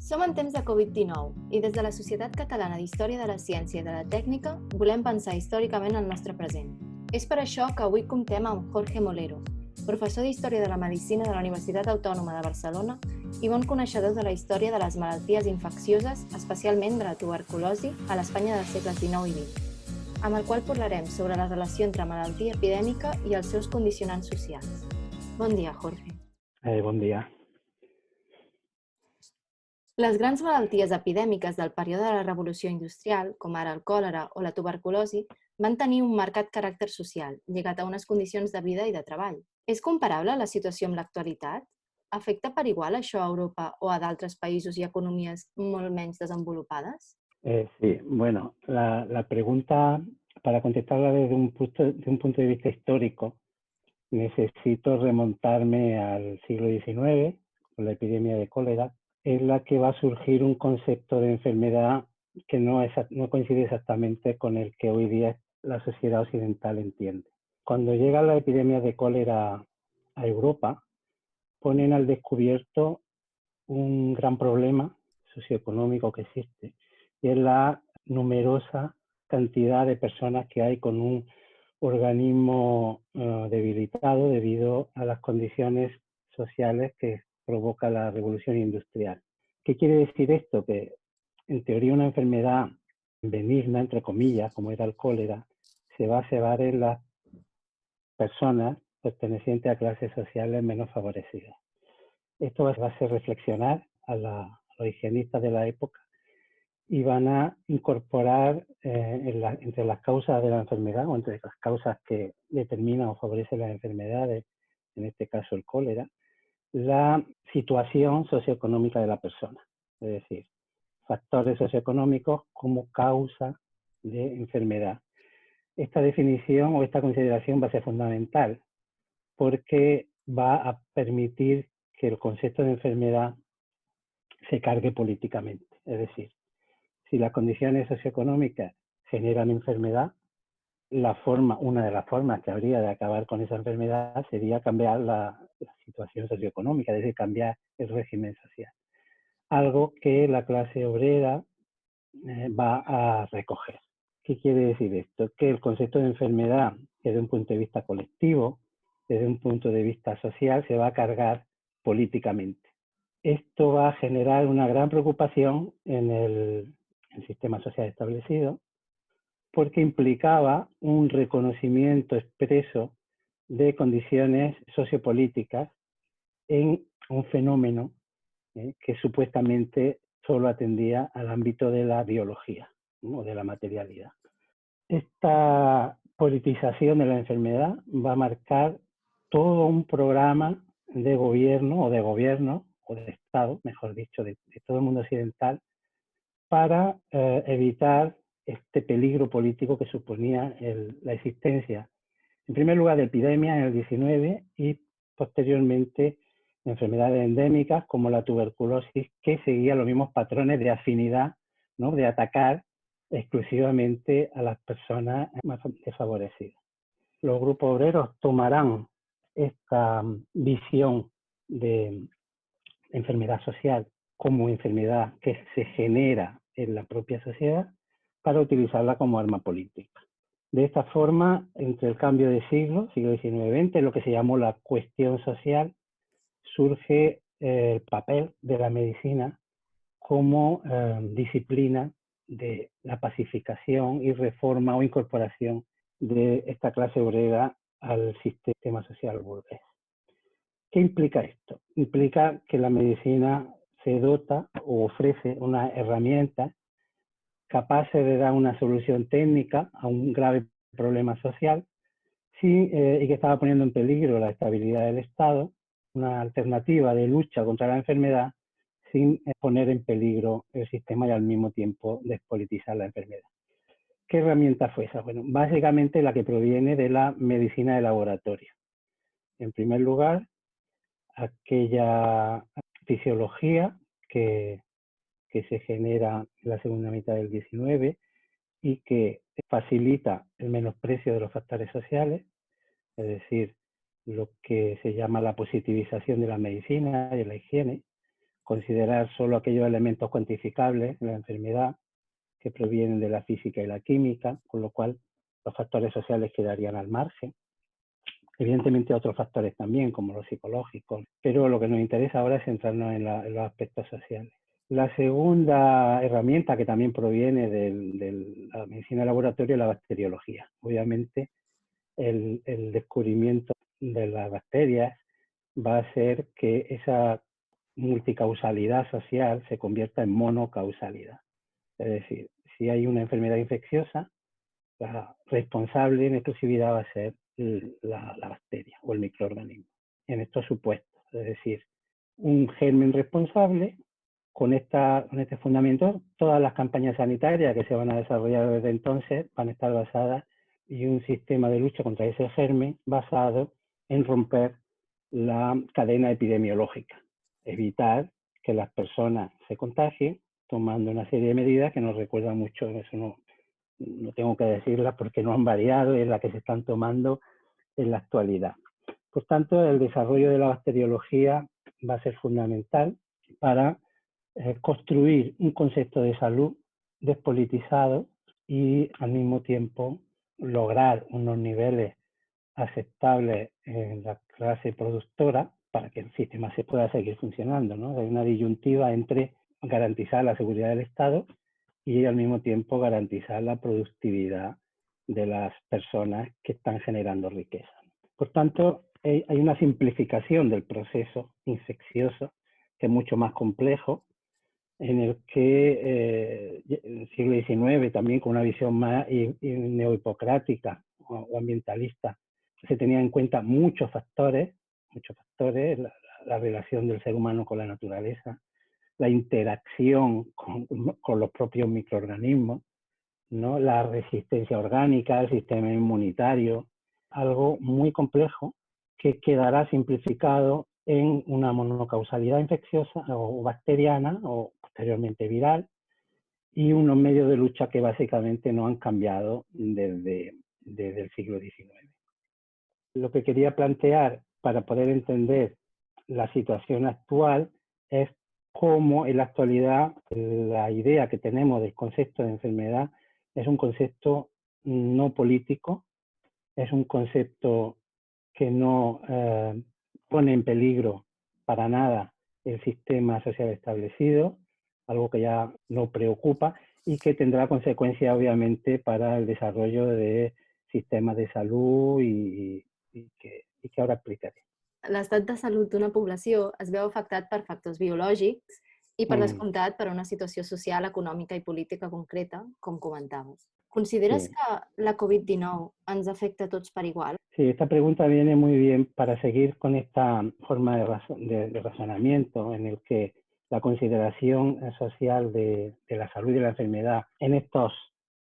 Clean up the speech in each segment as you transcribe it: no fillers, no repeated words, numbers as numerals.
Som en temps de Covid-19 i des de la Societat Catalana d'Història de la Ciència i de la Tècnica volem pensar històricament el nostre present. És per això que avui comptem amb Jorge Molero, professor d'Història de la Medicina de la Universitat Autònoma de Barcelona i bon coneixedor de la història de les malalties infeccioses, especialment de la tuberculosi, a l'Espanya dels segles XIX i XX, amb el qual parlarem sobre la relació entre malaltia epidèmica i els seus condicionants socials. Bon dia, Jorge. Bon dia. Les grans malalties epidèmiques del període de la Revolució Industrial, com ara el còlera o la tuberculosi, van tenir un marcat caràcter social, lligat a unes condicions de vida i de treball. És comparable la situació amb l'actualitat? Afecta per igual això a Europa o a d'altres països i economies molt menys desenvolupades? Sí, bueno, la pregunta, para contestarla desde un punto de vista histórico, necesito remontarme al siglo XIX, con la epidemia de cólera, en la que va a surgir un concepto de enfermedad que no coincide exactamente con el que hoy día la sociedad occidental entiende. Cuando llega la epidemia de cólera a Europa, ponen al descubierto un gran problema socioeconómico que existe, y es la numerosa cantidad de personas que hay con un organismo debilitado debido a las condiciones sociales que provoca la revolución industrial. ¿Qué quiere decir esto? Que en teoría una enfermedad benigna, entre comillas, como era el cólera, se va a cebar en las personas pertenecientes a clases sociales menos favorecidas. Esto va a hacer reflexionar a los higienistas de la época y van a incorporar entre las causas de la enfermedad o entre las causas que determinan o favorecen las enfermedades, en este caso el cólera, la situación socioeconómica de la persona, es decir, factores socioeconómicos como causa de enfermedad. Esta definición o esta consideración va a ser fundamental porque va a permitir que el concepto de enfermedad se cargue políticamente. Es decir, si las condiciones socioeconómicas generan enfermedad, una de las formas que habría de acabar con esa enfermedad sería cambiar la situación socioeconómica, es decir, cambiar el régimen social. Algo que la clase obrera va a recoger. ¿Qué quiere decir esto? Que el concepto de enfermedad, desde un punto de vista colectivo, desde un punto de vista social, se va a cargar políticamente. Esto va a generar una gran preocupación en el sistema social establecido, porque implicaba un reconocimiento expreso de condiciones sociopolíticas en un fenómeno que supuestamente solo atendía al ámbito de la biología, ¿no? De la materialidad. Esta politización de la enfermedad va a marcar todo un programa de gobierno o de Estado, mejor dicho, de todo el mundo occidental, para evitar este peligro político que suponía la existencia, en primer lugar, de epidemias en el 19 y posteriormente enfermedades endémicas como la tuberculosis, que seguía los mismos patrones de afinidad, ¿no? De atacar exclusivamente a las personas más desfavorecidas. Los grupos obreros tomarán esta visión de enfermedad social como enfermedad que se genera en la propia sociedad para utilizarla como arma política. De esta forma, entre el cambio de siglo XIX-XX, lo que se llamó la cuestión social, surge el papel de la medicina como disciplina de la pacificación y reforma o incorporación de esta clase obrera al sistema social burgués. ¿Qué implica esto? Implica que la medicina se dota o ofrece una herramienta capaz de dar una solución técnica a un grave problema social y que estaba poniendo en peligro la estabilidad del Estado, una alternativa de lucha contra la enfermedad sin poner en peligro el sistema y al mismo tiempo despolitizar la enfermedad. ¿Qué herramienta fue esa? Bueno, básicamente la que proviene de la medicina de laboratorio. En primer lugar, aquella fisiología que se genera en la segunda mitad del XIX y que facilita el menosprecio de los factores sociales, es decir, lo que se llama la positivización de la medicina y de la higiene, considerar solo aquellos elementos cuantificables de la enfermedad que provienen de la física y la química, con lo cual los factores sociales quedarían al margen. Evidentemente otros factores también, como los psicológicos, pero lo que nos interesa ahora es centrarnos en los aspectos sociales. La segunda herramienta, que también proviene de la medicina de laboratorio, es la bacteriología. Obviamente el descubrimiento de las bacterias va a hacer que esa multicausalidad social se convierta en monocausalidad. Es decir, si hay una enfermedad infecciosa, la responsable en exclusividad va a ser la bacteria o el microorganismo, en estos supuestos. Es decir, un germen responsable, con este fundamento, todas las campañas sanitarias que se van a desarrollar desde entonces van a estar basadas en un sistema de lucha contra ese germen basado en romper la cadena epidemiológica, evitar que las personas se contagien, tomando una serie de medidas que nos recuerdan mucho, eso no tengo que decirlas porque no han variado, es la que se están tomando en la actualidad. Por tanto, el desarrollo de la bacteriología va a ser fundamental para construir un concepto de salud despolitizado y al mismo tiempo lograr unos niveles aceptables en la clase productora para que el sistema se pueda seguir funcionando, ¿no? Hay una disyuntiva entre garantizar la seguridad del Estado y al mismo tiempo garantizar la productividad de las personas que están generando riqueza. Por tanto, hay una simplificación del proceso infeccioso que es mucho más complejo, en el que en el siglo XIX, también con una visión más neohipocrática o ambientalista, se tenían en cuenta muchos factores, la relación del ser humano con la naturaleza, la interacción con los propios microorganismos, ¿no? La resistencia orgánica, el sistema inmunitario, algo muy complejo que quedará simplificado en una monocausalidad infecciosa o bacteriana o posteriormente viral y unos medios de lucha que básicamente no han cambiado desde el siglo XIX. Lo que quería plantear para poder entender la situación actual es cómo en la actualidad la idea que tenemos del concepto de enfermedad es un concepto no político, es un concepto que no pone en peligro para nada el sistema social establecido, algo que ya no preocupa y que tendrá consecuencias obviamente para el desarrollo de sistemas de salud y que ahora explicaré. L'estat de salut d'una població es veu afectat per factors biològics i, per descomptat, per una situació social, econòmica i política concreta, com comentaves. Consideres Sí. que la Covid-19 ens afecta a tots per igual? Sí, esta pregunta viene muy bien para seguir con esta forma de razonamiento en el que la consideración social de la salud y de la enfermedad en estos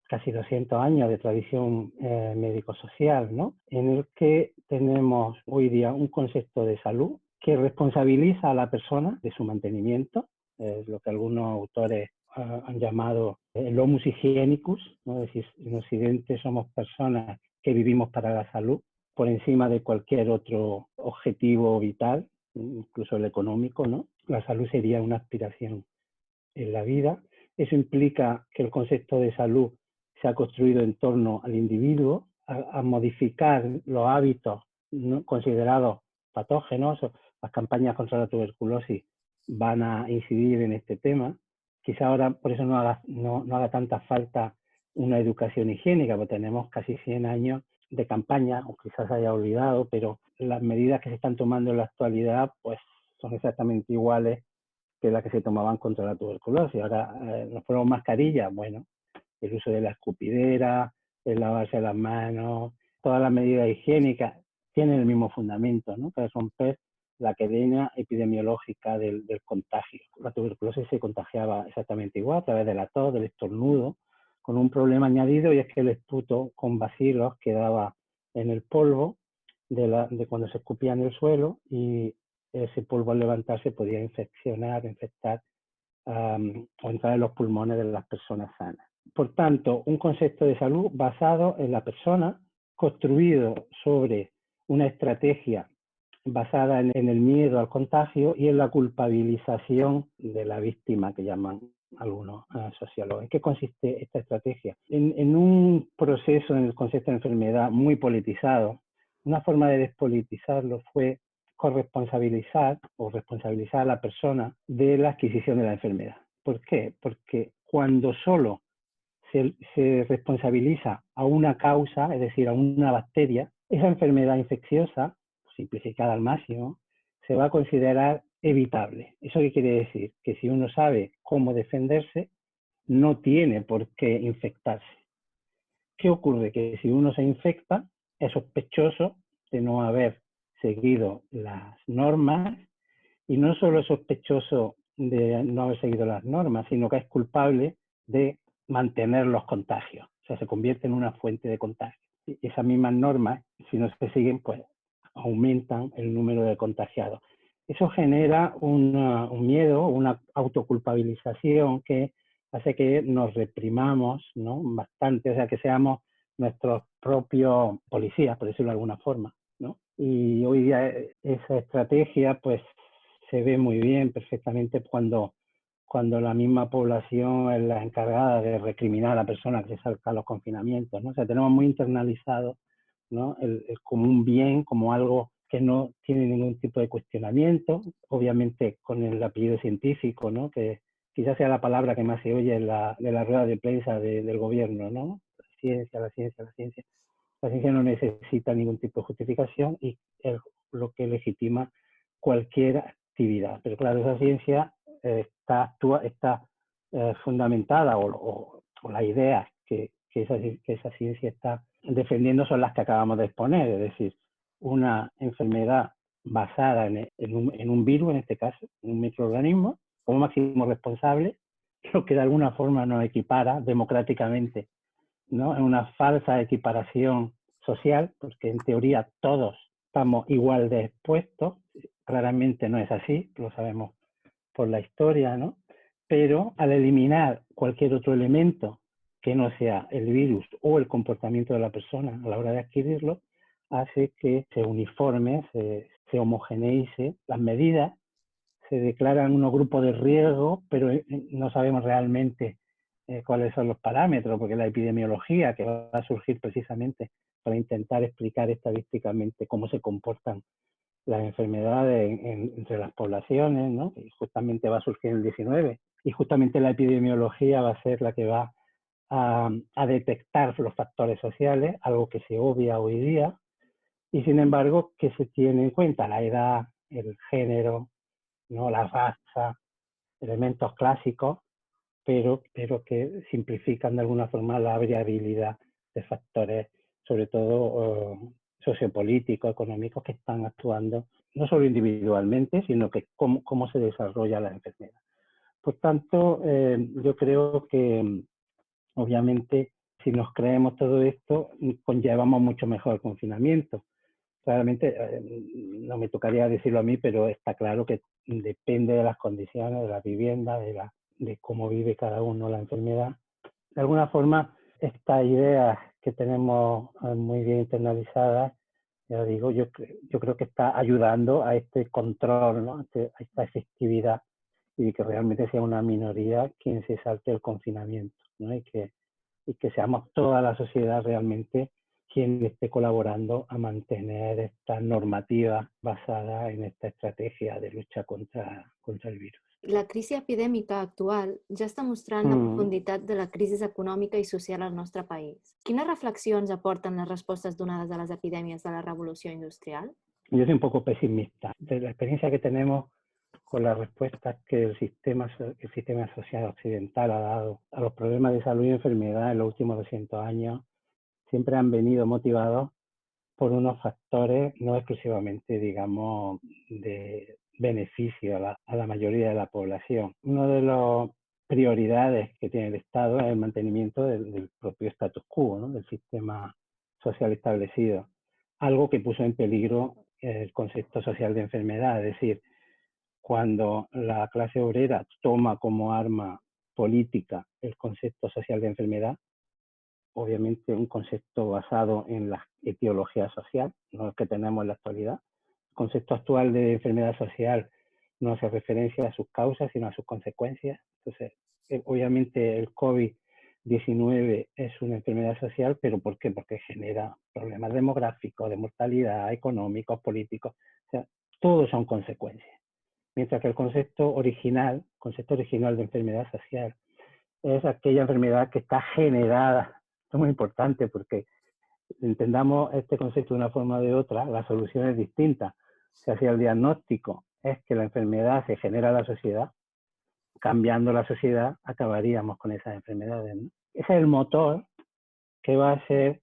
casi 200 años de tradición médico-social, ¿no? En el que tenemos hoy día un concepto de salud que responsabiliza a la persona de su mantenimiento, lo que algunos autores han llamado el homus hygienicus, ¿no? Es decir, en Occidente somos personas que vivimos para la salud por encima de cualquier otro objetivo vital, incluso el económico, ¿no? La salud sería una aspiración en la vida. Eso implica que el concepto de salud se ha construido en torno al individuo, a modificar los hábitos ¿no? considerados patógenos. Las campañas contra la tuberculosis van a incidir en este tema. Quizá ahora por eso no haga tanta falta una educación higiénica, porque tenemos casi 100 años de campaña, o quizás se haya olvidado, pero las medidas que se están tomando en la actualidad pues son exactamente iguales que las que se tomaban contra la tuberculosis. Ahora nos ponemos mascarillas, bueno, el uso de la escupidera, el lavarse las manos, todas las medidas higiénicas tienen el mismo fundamento, ¿no? Que es romper la cadena epidemiológica del contagio. La tuberculosis se contagiaba exactamente igual, a través de la tos, del estornudo, con un problema añadido y es que el esputo con bacilos quedaba en el polvo de cuando se escupía en el suelo y ese polvo al levantarse podía infectar o entrar en los pulmones de las personas sanas. Por tanto, un concepto de salud basado en la persona, construido sobre una estrategia basada en el miedo al contagio y en la culpabilización de la víctima, que llaman algunos sociólogos. ¿En qué consiste esta estrategia? En un proceso en el concepto de enfermedad muy politizado. Una forma de despolitizarlo fue corresponsabilizar o responsabilizar a la persona de la adquisición de la enfermedad. ¿Por qué? Porque cuando solo se responsabiliza a una causa, es decir, a una bacteria, esa enfermedad infecciosa, simplificada al máximo, se va a considerar evitable. ¿Eso qué quiere decir? Que si uno sabe cómo defenderse, no tiene por qué infectarse. ¿Qué ocurre? Que si uno se infecta, es sospechoso de no haber seguido las normas, y no solo es sospechoso de no haber seguido las normas, sino que es culpable de mantener los contagios. O sea, se convierte en una fuente de contagio. Y esas mismas normas, si no se siguen, pues aumentan el número de contagiados. Eso genera un miedo, una autoculpabilización que hace que nos reprimamos, ¿no?, bastante, o sea, que seamos nuestros propios policías, por decirlo de alguna forma, ¿no? Y hoy día esa estrategia, pues, se ve muy bien, perfectamente, cuando la misma población es la encargada de recriminar a la persona que se salta a los confinamientos, ¿no? O sea, tenemos muy internalizado, ¿no?, el común bien como algo que no tiene ningún tipo de cuestionamiento, obviamente con el apellido científico, ¿no?, que quizás sea la palabra que más se oye de la rueda de prensa del gobierno, ¿no? La ciencia, la ciencia, la ciencia. La ciencia no necesita ningún tipo de justificación y es lo que legitima cualquier actividad. Pero claro, esa ciencia está fundamentada, o las ideas que esa ciencia está defendiendo son las que acabamos de exponer, es decir, una enfermedad basada en un virus, en este caso, en un microorganismo, como máximo responsable, lo que de alguna forma nos equipara democráticamente, ¿no?, en una falsa equiparación social, porque en teoría todos estamos igual de expuestos. Claramente no es así, lo sabemos por la historia, ¿no? Pero al eliminar cualquier otro elemento que no sea el virus o el comportamiento de la persona a la hora de adquirirlo, hace que se uniforme, se homogeneice las medidas, se declaran unos grupos de riesgo, pero no sabemos realmente cuáles son los parámetros, porque la epidemiología que va a surgir precisamente para intentar explicar estadísticamente cómo se comportan las enfermedades entre las poblaciones, ¿no?, y justamente va a surgir en el 19, y justamente la epidemiología va a ser la que va a detectar los factores sociales, algo que se obvia hoy día, y sin embargo que se tiene en cuenta la edad, el género, ¿no?, la raza, elementos clásicos, pero que simplifican de alguna forma la variabilidad de factores, sobre todo sociopolíticos, económicos, que están actuando no solo individualmente, sino que cómo se desarrolla la enfermedad. Por tanto, yo creo que obviamente si nos creemos todo esto, conllevamos mucho mejor el confinamiento. Claramente, no me tocaría decirlo a mí, pero está claro que depende de las condiciones, de la vivienda, de cómo vive cada uno la enfermedad. De alguna forma, estas ideas que tenemos muy bien internalizadas, ya digo, yo creo que está ayudando a este control, ¿no?, a esta efectividad, y que realmente sea una minoría quien se salte el confinamiento, ¿no?, y que seamos toda la sociedad realmente quien esté colaborando a mantener esta normativa basada en esta estrategia de lucha contra el virus. La crisi epidèmica actual ja està mostrant la profunditat de la crisi econòmica i social al nostre país. Quines reflexions aporten les respostes donades a les epidèmies de la revolució industrial? Yo soy un poco pesimista. De la experiencia que tenemos con las respuestas que el sistema social occidental ha dado a los problemas de salud y enfermedad en los últimos 200 años, siempre han venido motivados por unos factores no exclusivamente, digamos, de beneficio a la mayoría de la población. Una de las prioridades que tiene el Estado es el mantenimiento del propio status quo, ¿no?, del sistema social establecido, algo que puso en peligro el concepto social de enfermedad, es decir, cuando la clase obrera toma como arma política el concepto social de enfermedad, obviamente un concepto basado en la etiología social, no el que tenemos en la actualidad, concepto actual de enfermedad social no hace referencia a sus causas, sino a sus consecuencias. Entonces, obviamente el COVID-19 es una enfermedad social, pero ¿por qué? Porque genera problemas demográficos, de mortalidad, económicos, políticos. O sea, todos son consecuencias. Mientras que el concepto original de enfermedad social es aquella enfermedad que está generada. Esto es muy importante porque entendamos este concepto de una forma o de otra, la solución es distinta. O sea, si el diagnóstico es que la enfermedad se genera en la sociedad, cambiando la sociedad acabaríamos con esas enfermedades, ¿no? Ese es el motor que va a hacer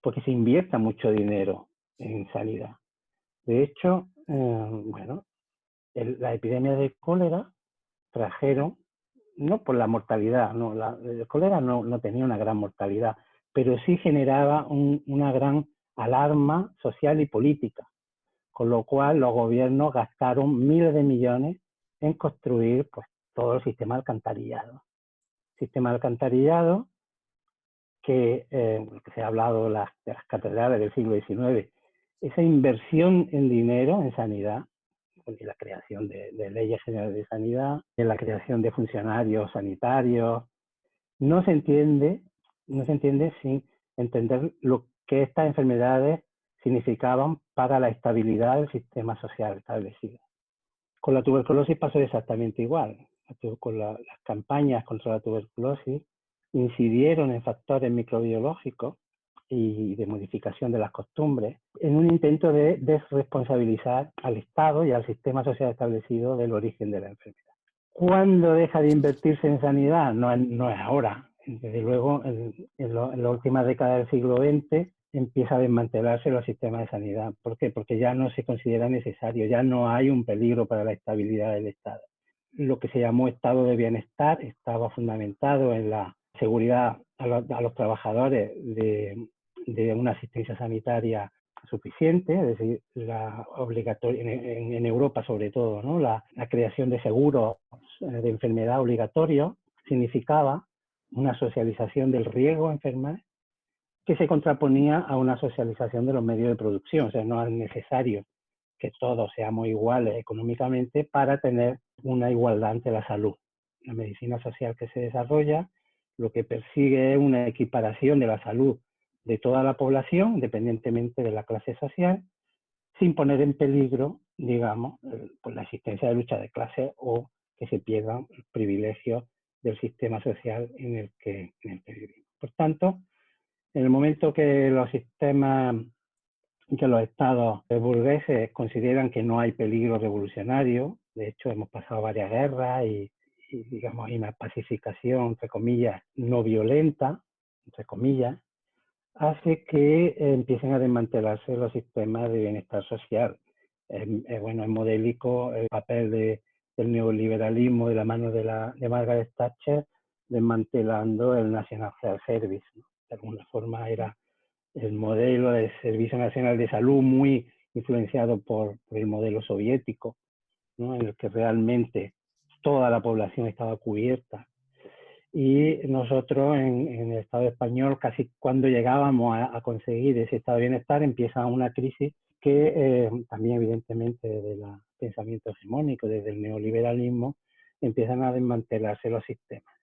porque se invierta mucho dinero en sanidad. De hecho, bueno, la epidemia de cólera trajeron, no por la mortalidad, no, el cólera no tenía una gran mortalidad, pero sí generaba una gran alarma social y política, con lo cual los gobiernos gastaron miles de millones en construir pues, todo el sistema alcantarillado. Sistema alcantarillado que se ha hablado de las catedrales del siglo XIX, esa inversión en dinero en sanidad, y la creación de leyes generales de sanidad, de la creación de funcionarios sanitarios, no se entiende sin entender lo que estas enfermedades significaban para la estabilidad del sistema social establecido. Con la tuberculosis pasó exactamente igual. Con las campañas contra la tuberculosis incidieron en factores microbiológicos y de modificación de las costumbres en un intento de desresponsabilizar al Estado y al sistema social establecido del origen de la enfermedad. ¿Cuándo deja de invertirse en sanidad? No es ahora. Desde luego, en la última década del siglo XX empieza a desmantelarse los sistemas de sanidad. ¿Por qué? Porque ya no se considera necesario, ya no hay un peligro para la estabilidad del Estado. Lo que se llamó estado de bienestar estaba fundamentado en la seguridad a los trabajadores de una asistencia sanitaria suficiente, es decir, la obligatoria en Europa sobre todo, ¿no? La creación de seguros de enfermedad obligatorios significaba una socialización del riesgo a enfermar que se contraponía a una socialización de los medios de producción. O sea, no es necesario que todos seamos iguales económicamente para tener una igualdad ante la salud. La medicina social que se desarrolla lo que persigue es una equiparación de la salud de toda la población, independientemente de la clase social, sin poner en peligro, digamos, pues la existencia de lucha de clase o que se pierdan los privilegios del sistema social en el que vivimos. Por tanto, en el momento que los sistemas, que los estados burgueses consideran que no hay peligro revolucionario, de hecho hemos pasado varias guerras y digamos, hay una pacificación, entre comillas, no violenta, entre comillas, hace que empiecen a desmantelarse los sistemas de bienestar social. Bueno, es modélico el papel del neoliberalismo de la mano de Margaret Thatcher desmantelando el National Health Service, ¿no? De alguna forma era el modelo del Servicio Nacional de Salud muy influenciado por el modelo soviético, ¿no? En el que realmente toda la población estaba cubierta. Y nosotros en el Estado español, casi cuando llegábamos a conseguir ese estado de bienestar, empieza una crisis que también evidentemente desde el pensamiento hegemónico, desde el neoliberalismo, empiezan a desmantelarse los sistemas.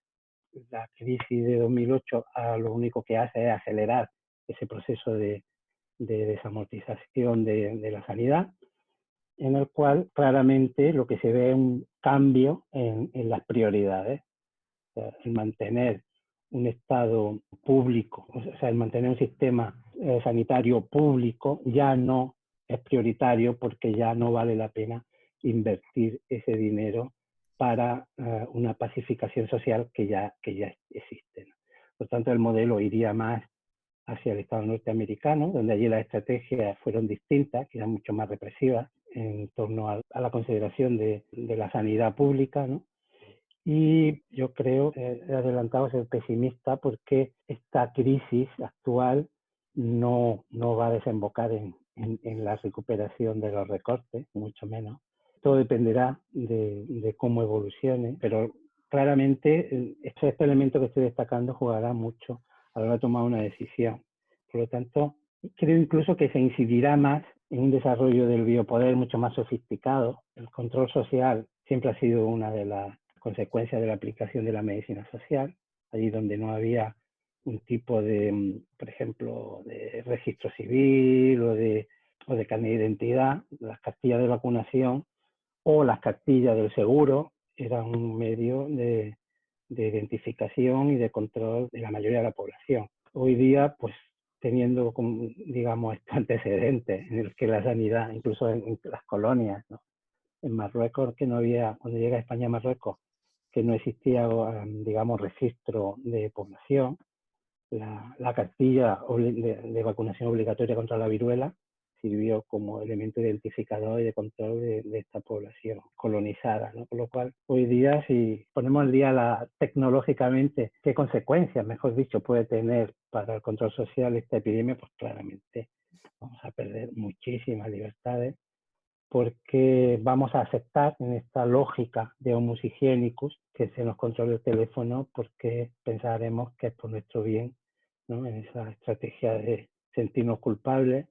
La crisis de 2008 lo único que hace es acelerar ese proceso de desamortización de la sanidad, en el cual claramente lo que se ve es un cambio en las prioridades. O sea, el mantener un Estado público, o sea, el mantener un sistema sanitario público ya no es prioritario porque ya no vale la pena invertir ese dinero para una pacificación social que ya existe, ¿no? Por tanto, el modelo iría más hacia el Estado norteamericano, donde allí las estrategias fueron distintas, que eran mucho más represivas en torno a la consideración de la sanidad pública, ¿no? Y yo creo, he adelantado ser pesimista porque esta crisis actual no va a desembocar en la recuperación de los recortes, mucho menos. Todo dependerá de cómo evolucione, pero claramente este elemento que estoy destacando jugará mucho a la hora de tomar una decisión. Por lo tanto, creo incluso que se incidirá más en un desarrollo del biopoder mucho más sofisticado. El control social siempre ha sido una de las consecuencias de la aplicación de la medicina social, allí donde no había un tipo de, por ejemplo, de registro civil o de carnet de identidad, las cartillas de vacunación o las cartillas del seguro eran un medio de identificación y de control de la mayoría de la población. Hoy día, pues teniendo, digamos, estos antecedentes en el que la sanidad, incluso en las colonias, ¿no? En Marruecos, que no había, cuando llega a España a Marruecos, que no existía, digamos, registro de población, la cartilla de vacunación obligatoria contra la viruela sirvió como elemento identificador y de control de esta población colonizada, ¿no? Con lo cual, hoy día, si ponemos al día tecnológicamente qué consecuencias, mejor dicho, puede tener para el control social esta epidemia, pues claramente vamos a perder muchísimas libertades porque vamos a aceptar en esta lógica de homus hygienicus que se nos controle el teléfono porque pensaremos que es por nuestro bien, ¿no? En esa estrategia de sentirnos culpables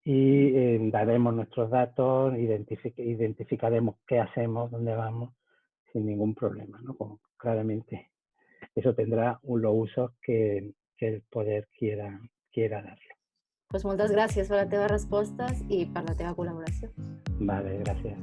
y daremos nuestros datos, identificaremos qué hacemos, dónde vamos, sin ningún problema, ¿no? Como claramente eso tendrá los usos que el poder quiera darlo. Pues moltes gràcies per les teves respostes i per la teva col·laboració. Vale, gracias.